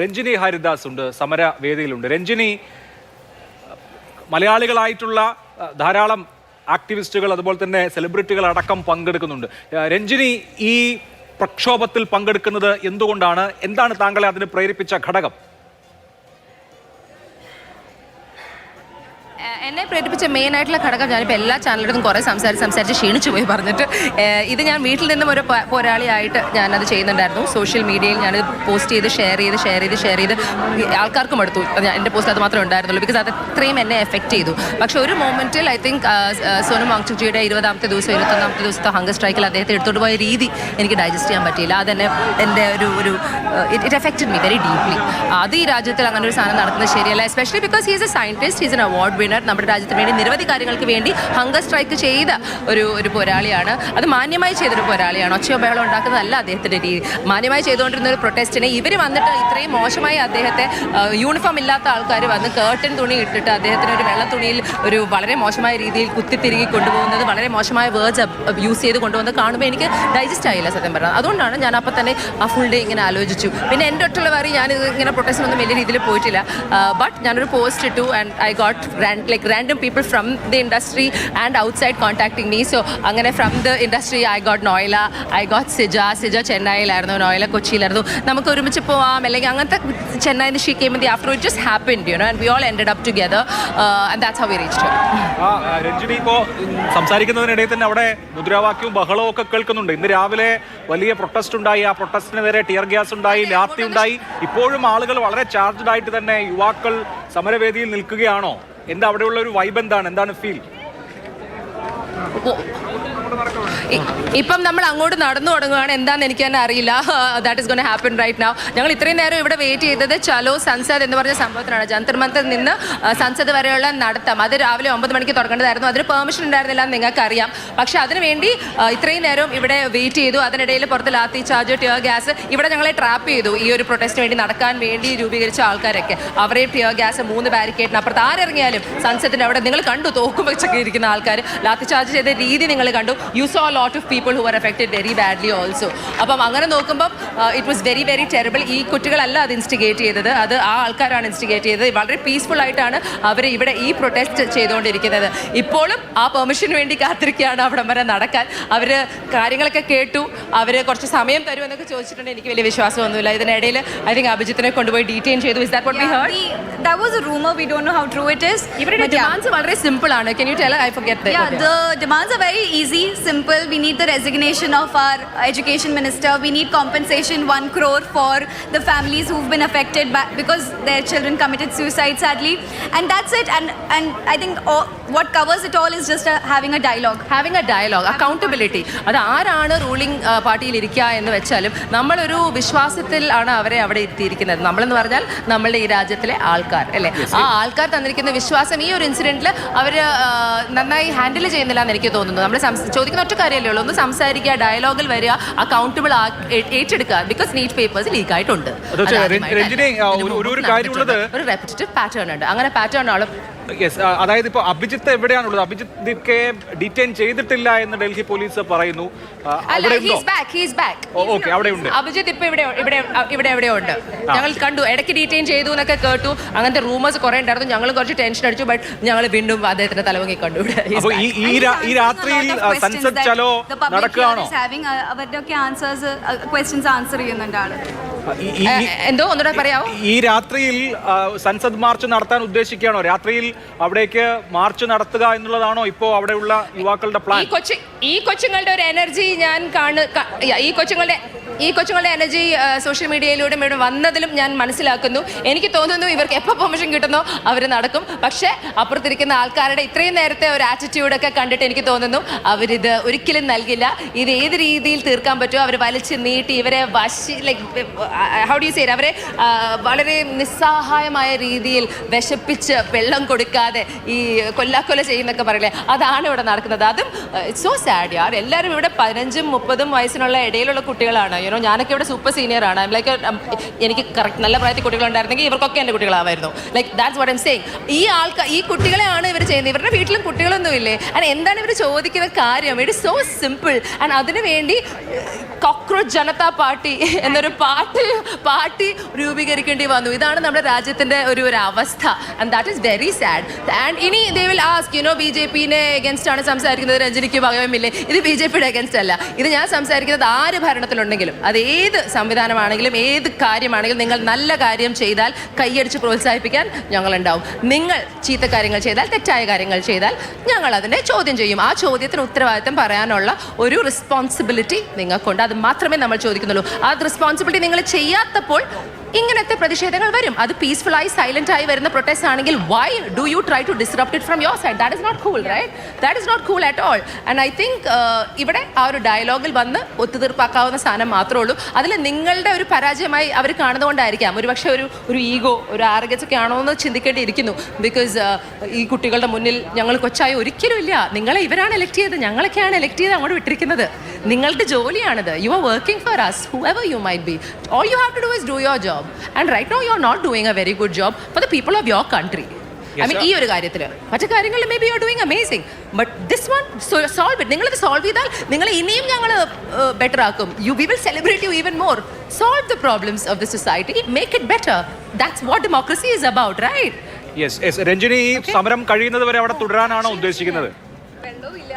രഞ്ജിനി ഹരിദാസ് ഉണ്ട്, സമരവേദിയിലുണ്ട്. രഞ്ജിനി, മലയാളികളായിട്ടുള്ള ധാരാളം ആക്ടിവിസ്റ്റുകൾ അതുപോലെ തന്നെ സെലിബ്രിറ്റികൾ അടക്കം പങ്കെടുക്കുന്നുണ്ട്. രഞ്ജിനി ഈ പ്രക്ഷോഭത്തിൽ പങ്കെടുക്കുന്നത് എന്തുകൊണ്ടാണ്? എന്താണ് താങ്കളെ അതിന് പ്രേരിപ്പിച്ച ഘടകം? എന്നെ പ്രേരിപ്പിച്ച മെയിൻ ആയിട്ടുള്ള ഘടകം, ഞാനിപ്പോൾ എല്ലാ ചാനലിലും കുറേ സംസാരിച്ച് ക്ഷീണിച്ചു പോയി പറഞ്ഞിട്ട്. ഇത് ഞാൻ വീട്ടിൽ നിന്നും ഒരു പോരാളിയായിട്ട് ഞാനത് ചെയ്യുന്നുണ്ടായിരുന്നു. സോഷ്യൽ മീഡിയയിൽ ഞാൻ പോസ്റ്റ് ചെയ്ത് ഷെയർ ചെയ്ത് ആൾക്കാർക്കും എടുത്തു. എൻ്റെ പോസ്റ്റ് അത് മാത്രമേ ഉണ്ടായിരുന്നുള്ളൂ, ബിക്കോസ് അത് അത്രയും എന്നെ എഫക്റ്റ് ചെയ്തു. പക്ഷെ ഒരു മൊമെൻറ്റിൽ ഐ തിങ്ക് സോനം വാങ്ചുക്ജിയുടെ 20ാമത്തെ ദിവസം 21ാമത്തെ ദിവസത്തെ ഹങ്കർ സ്ട്രൈക്കിൽ അദ്ദേഹത്തെ എടുത്തുകൊണ്ട് പോയ രീതി എനിക്ക് ഡൈജസ്റ്റ് ചെയ്യാൻ പറ്റിയില്ല. അതെന്നെ എൻ്റെ ഒരു it affected me very deeply. അത് ഈ രാജ്യത്തിൽ അങ്ങനെ ഒരു സാധനം നടക്കുന്നത് ശരിയല്ല, especially because he is a scientist, he's an award winner. നമ്മുടെ രാജ്യത്തിന് വേണ്ടി നിരവധി കാര്യങ്ങൾക്ക് വേണ്ടി ഹങ്കർ സ്ട്രൈക്ക് ചെയ്ത ഒരു പോരാളിയാണ്. അത് മാന്യമായി ചെയ്തൊരു പോരാളിയാണ്. ഒച്ചയോ ബഹളം ഉണ്ടാക്കുന്നതല്ല അദ്ദേഹത്തിൻ്റെ രീതി. മാന്യമായി ചെയ്തുകൊണ്ടിരുന്ന ഒരു പ്രൊട്ടസ്റ്റിനെ ഇവർ വന്നിട്ട് ഇത്രയും മോശമായി അദ്ദേഹത്തെ, യൂണിഫോം ഇല്ലാത്ത ആൾക്കാർ വന്ന് കേർട്ടൻ തുണി ഇട്ടിട്ട് അദ്ദേഹത്തിന് ഒരു വെള്ള തുണിയിൽ ഒരു വളരെ മോശമായ രീതിയിൽ കുത്തിത്തിരികി കൊണ്ടുപോകുന്നത്, വളരെ മോശമായ വേർഡ്സ് യൂസ് ചെയ്ത് കൊണ്ടുപോകുന്നത് കാണുമ്പോൾ എനിക്ക് ഡൈജസ്റ്റ് ആയില്ല സത്യം പറഞ്ഞത്. അതുകൊണ്ടാണ് ഞാൻ അപ്പം തന്നെ ആ ഫുൾ ഡേ ഇങ്ങനെ ആലോചിച്ചു. പിന്നെ എൻ്റെ ഒട്ടുള്ള വേറെ ഞാൻ ഇങ്ങനെ പ്രൊട്ടസ്റ്റിനൊന്നും വലിയ രീതിയിൽ പോയിട്ടില്ല. ബട്ട് ഞാനൊരു പോസ്റ്റ് ഇട്ടു and I got random people from the industry and outside contacting me. So അങ്ങനെ from the industry I got Noila, I got സിജ ചെന്നൈയിലായിരുന്നു, നോയില കൊച്ചിയിലായിരുന്നു. നമുക്ക് ഒരുമിച്ച് പോവാം അല്ലെങ്കിൽ അങ്ങനത്തെ ചെന്നൈയിൽ she came in the afternoon. It just happened, you know, and we all ended up together and that's how we reached her. Ranjini, ഇപ്പോൾ സംസാരിക്കുന്നതിനിടയിൽ തന്നെ അവിടെ മുദ്രാവാക്യവും ബഹളവും ഒക്കെ കേൾക്കുന്നുണ്ട്. ഇന്ന് രാവിലെ വലിയ പ്രൊട്ടസ്റ്റ് ഉണ്ടായി, ആ പ്രൊട്ടസ്റ്റിന് നേരെ ടിയർ ഗ്യാസ് ഉണ്ടായി, ലാത്തി ഉണ്ടായി. ഇപ്പോഴും ആളുകൾ വളരെ ചാർജ്ഡ് ആയിട്ട് തന്നെ യുവാക്കൾ സമരവേദിയിൽ നിൽക്കുകയാണോ? എന്താ അവിടെയുള്ള ഒരു വൈബ്? എന്താണ് ഫീൽ? ഇപ്പം നമ്മൾ അങ്ങോട്ട് നടന്നു തുടങ്ങുകയാണ്. എന്താണെന്ന് എനിക്ക് തന്നെ അറിയില്ല. That is gonna happen right now. ഞങ്ങൾ ഇത്രയും നേരം ഇവിടെ വെയിറ്റ് ചെയ്തത് ചലോ സൻസദ് എന്ന് പറഞ്ഞ സംഭവത്തിനാണ്. ജന്തർ മന്തറിൽ നിന്ന് സൻസദ് വരെയുള്ള നടത്തം അത് രാവിലെ 9 മണിക്ക് തുടങ്ങേണ്ടതായിരുന്നു. അതിന് പെർമിഷൻ ഉണ്ടായിരുന്നില്ല എന്ന് നിങ്ങൾക്കറിയാം. പക്ഷെ അതിനുവേണ്ടി ഇത്രയും നേരം ഇവിടെ വെയിറ്റ് ചെയ്തു. അതിനിടയിൽ പുറത്ത് ലാത്തി ചാർജ്, ടിയർ ഗ്യാസ്, ഇവിടെ ഞങ്ങളെ ട്രാപ്പ് ചെയ്തു. ഈ ഒരു പ്രൊട്ടസ്റ്റിന് വേണ്ടി നടക്കാൻ വേണ്ടി രൂപീകരിച്ച ആൾക്കാരൊക്കെ അവരെ ടിയർ ഗ്യാസ് 3 ബാരിക്കേഡിന് അപ്പുറത്ത് ആരിറങ്ങിയാലും സൻസദിൻ്റെ അവിടെ നിങ്ങൾ കണ്ടു, തോക്കും വെച്ചൊക്കെ ഇരിക്കുന്ന ആൾക്കാർ ലാത്തി ചാർജ് ചെയ്ത രീതി നിങ്ങൾ കണ്ടു. You saw lot of people who are affected very badly also. അപ്പം അങ്ങനെ നോക്കുമ്പം it was very very terrible. ഈ കുട്ടികളല്ല അത് ഇൻസ്റ്റിഗേറ്റ് ചെയ്തത്, അത് ആ ആൾക്കാരാണ് ഇൻസ്റ്റിഗേറ്റ് ചെയ്തത്. വളരെ പീസ്ഫുൾ ആയിട്ടാണ് അവർ ഇവിടെ ഈ പ്രൊട്ടസ്റ്റ് ചെയ്തുകൊണ്ടിരിക്കുന്നത്. ഇപ്പോഴും ആ പെർമിഷന് വേണ്ടി കാത്തിരിക്കുകയാണ് അവിടം വരെ നടക്കാൻ. അവർ കാര്യങ്ങളൊക്കെ കേട്ടു, അവർ കുറച്ച് സമയം തരുമെന്നൊക്കെ ചോദിച്ചിട്ടുണ്ട്. എനിക്ക് വലിയ വിശ്വാസമൊന്നുമില്ല. ഇതിനിടയിൽ ഐ തിങ്ക് അഭിജിത്തിനെ കൊണ്ടുപോയി ഡീറ്റെയിൻ ചെയ്തു. Is that what we heard? That was a rumor. We don't know how true it is. ഇവരുടെ ഡിമാൻഡ്സ് വളരെ സിമ്പിൾ ആണ്. Can you tell? I forget that. Yeah, the demands are very easy, simple. We need the resignation of our education minister. We need compensation 1 crore for the families who've been affected because their children committed suicide sadly, and that's it. And I think what covers it all is just having a dialogue, accountability. അത് ആരാണ് ruling പാർട്ടിയിൽ ഇരിക്കുക എന്ന് വെച്ചാലും നമ്മളൊരു വിശ്വാസത്തിൽ ആണ് അവരെ അവിടെ എത്തിയിരിക്കുന്നത്. നമ്മളെന്ന് പറഞ്ഞാൽ നമ്മളുടെ ഈ രാജ്യത്തിലെ ആൾക്കാർ അല്ലേ, ആ ആൾക്കാർ തന്നിരിക്കുന്ന വിശ്വാസം ഈ ഒരു ഇൻസിഡന്റിൽ അവർ നന്നായി ഹാൻഡിൽ ചെയ്യുന്നില്ല എന്ന് എനിക്ക് തോന്നുന്നു. നമ്മൾ ചോദിക്കുന്ന ഒറ്റ കാര്യമല്ലേ ഉള്ളൂ, ഒന്ന് സംസാരിക്കുക, ഡയലോഗിൽ വരിക, അക്കൗണ്ടബിൾ ഏറ്റെടുക്കുക. ബിക്കോസ് നീറ്റ് പേപ്പേഴ്സ് ലീക്ക് ആയിട്ടുണ്ട്. ഒരു റെപ്പിറ്റേറ്റീവ് പാറ്റേൺ ഉണ്ട്. അങ്ങനെ പാറ്റേൺ ആണ്. അതായത് ഇപ്പോൾ അഭിജിത്ത് എവിടെയാണുള്ളത്? അഭിജിത്ത് ഡീറ്റെയിൻ ചെയ്തിട്ടില്ല എന്ന് ഡൽഹി പോലീസ് പറയുന്നു. അഭിജിത്ത് ഇപ്പൊ ഇവിടെ എവിടെയോ ഉണ്ട്. ഞങ്ങൾ കണ്ടു, ഇടയ്ക്ക് ഡീറ്റെയിൻ ചെയ്തു എന്നൊക്കെ കേട്ടു. അങ്ങനത്തെ റൂമേഴ്സ് കുറെ ഉണ്ടായിരുന്നു. ഞങ്ങൾ കുറച്ച് ടെൻഷൻ അടിച്ചു. ബട്ട് ഞങ്ങൾ വീണ്ടും അദ്ദേഹത്തിന്റെ തലവങ്ങി കണ്ടു. ഈ രാത്രിയിൽ സൻസദ് ചലോ നടക്കുകയാണോ? അവരുടെയൊക്കെ ക്വസ്റ്റ്യൻസ് ആൻസർ ചെയ്യുന്നുണ്ട് ആള്. എന്തോ ഒന്നുകൂടെ പറയാമോ? ഈ രാത്രിയിൽ സൻസദ് മാർച്ച് നടത്താൻ ഉദ്ദേശിക്കുകയാണോ? രാത്രിയിൽ അവിടേക്ക് മാർച്ച് നടത്തുക എന്നുള്ളതാണോ ഇപ്പോൾ അവിടെയുള്ള യുവാക്കളുടെ പ്ലാൻ? ഈ കൊച്ചുങ്ങളുടെ ഒരു എനർജി ഞാൻ ഈ കൊച്ചുങ്ങളുടെ എനർജി സോഷ്യൽ മീഡിയയിലൂടെ ഇവിടെ വന്നതിലും ഞാൻ മനസ്സിലാക്കുന്നു. എനിക്ക് തോന്നുന്നു ഇവർക്ക് എപ്പോൾ പെർമിഷൻ കിട്ടുന്നോ അവർ നടക്കും. പക്ഷേ അപ്പുറത്തിരിക്കുന്ന ആൾക്കാരുടെ ഇത്രയും നേരത്തെ ഒരു ആറ്റിറ്റ്യൂഡൊക്കെ കണ്ടിട്ട് എനിക്ക് തോന്നുന്നു അവരിത് ഒരിക്കലും നൽകില്ല. ഇത് ഏത് രീതിയിൽ തീർക്കാൻ പറ്റുമോ അവർ വലിച്ച് നീട്ടി ഇവരെ ഹൗ ഡു യു സേ, അവരെ വളരെ നിസ്സഹായമായ രീതിയിൽ വിശപ്പിച്ച് വെള്ളം കൊടുത്ത് കൊടുക്കാതെ ഈ കൊല്ലാക്കൊല ചെയ്യുന്നൊക്കെ പറയില്ലേ, അതാണ് ഇവിടെ നടക്കുന്നത്. അതും ഇറ്റ്സ് സോ സാഡ് യാർ. എല്ലാവരും ഇവിടെ 15-30 വയസ്സിനുള്ള ഇടയിലുള്ള കുട്ടികളാണ്. യുനോ ഞാനൊക്കെ ഇവിടെ സൂപ്പർ സീനിയർ ആണ്. ലൈക്ക് എനിക്ക് കറക്റ്റ് നല്ല പ്രായത്തിൽ കുട്ടികളുണ്ടായിരുന്നെങ്കിൽ ഇവർക്കൊക്കെ എൻ്റെ കുട്ടികളാവായിരുന്നു. Like that's what I'm saying. ഈ കുട്ടികളെയാണ് ഇവർ ചെയ്യുന്നത്. ഇവരുടെ വീട്ടിലും കുട്ടികളൊന്നും ഇല്ലേ? ആൻഡ് എന്താണ് ഇവർ ചോദിക്കുന്ന കാര്യം? It is so simple. And അതിനു വേണ്ടി കോക്രോച്ച് ജനതാ പാർട്ടി എന്നൊരു പാർട്ടി രൂപീകരിക്കേണ്ടി വന്നു. ഇതാണ് നമ്മുടെ രാജ്യത്തിൻ്റെ ഒരു അവസ്ഥ. And that is very sad. And ഇനി ദേ വിൽ ആസ്ക് BJP-നെ അഗൻസ്റ്റ് ആണ് സംസാരിക്കുന്നത്, രഞ്ജനിക്ക് ഭയമില്ലേ? ഇത് BJP-യുടെ അഗൻസ്റ്റ് അല്ല. ഇത് ഞാൻ സംസാരിക്കുന്നത് ആര് ഭരണത്തിലുണ്ടെങ്കിലും, അത് ഏത് സംവിധാനമാണെങ്കിലും ഏത് കാര്യമാണെങ്കിലും, നിങ്ങൾ നല്ല കാര്യം ചെയ്താൽ കൈയടിച്ച് പ്രോത്സാഹിപ്പിക്കാൻ ഞങ്ങളുണ്ടാവും. നിങ്ങൾ ചീത്ത കാര്യങ്ങൾ ചെയ്താൽ, തെറ്റായ കാര്യങ്ങൾ ചെയ്താൽ ഞങ്ങൾ അതിനെ ചോദ്യം ചെയ്യും. ആ ചോദ്യത്തിന് ഉത്തരവാദിത്തം പറയാനുള്ള ഒരു റെസ്പോൺസിബിലിറ്റി നിങ്ങൾക്കുണ്ട്. അത് മാത്രമേ നമ്മൾ ചോദിക്കുന്നുള്ളൂ. ആ റെസ്പോൺസിബിലിറ്റി നിങ്ങൾ ചെയ്യാത്തപ്പോൾ ഇങ്ങനത്തെ പ്രതിഷേധങ്ങൾ വരും. അത് പീസ്ഫുള്ളായി സൈലന്റ് ആയി വരുന്ന പ്രൊട്ടസ്റ്റ് ആണെങ്കിൽ why do you try to disrupt it from your side? That is not cool, right? That is not cool at all. And I think ഇവിടെ ആ ഒരു ഡയലോഗിൽ വന്ന് ഒത്തുതീർപ്പാക്കാവുന്ന സാധനം മാത്രമേ ഉള്ളൂ. അതിൽ നിങ്ങളുടെ ഒരു പരാജയമായി അവർ കാണുന്നതുകൊണ്ടായിരിക്കാം. ഒരുപക്ഷെ ഒരു ഈഗോ, ഒരു ആർഗൻസ് ഒക്കെ ആണോ എന്ന് ചിന്തിക്കേണ്ടിയിരിക്കുന്നു. ബിക്കോസ് ഈ കുട്ടികളുടെ മുന്നിൽ ഞങ്ങൾ കൊച്ചായി ഒരിക്കലും ഇല്ല. നിങ്ങളെ ഇവരാണ് എലക്ട് ചെയ്തത്, ഞങ്ങളൊക്കെയാണ് എലക്ട് ചെയ്ത് അങ്ങോട്ട് വിട്ടിരിക്കുന്നത്. നിങ്ങളുടെ ജോലിയാണിത്. You are working for us, whoever you might be. All you have to do is do your job. And right now you're not doing a very good job for the people of your country. Yes, I mean, ഈ ഒരു കാര്യത്തിൽ മറ്റു കാര്യങ്ങളിൽ maybe you are doing amazing, but this one solve it. നിങ്ങളിത് solve ചെയ്താൽ നിങ്ങൾ ഇനിയും ഞങ്ങൾ ബെറ്റർ ആക്കും. We will celebrate you even more. Solve the problems of the society, make it better. That's what democracy is about, right? Yes. Ranjini, ഈ സമരം കഴിയുന്നത് വരെ അവിടെ തുടരാനാണോ ഉദ്ദേശിക്കുന്നത്? വെള്ളവും ഇല്ല.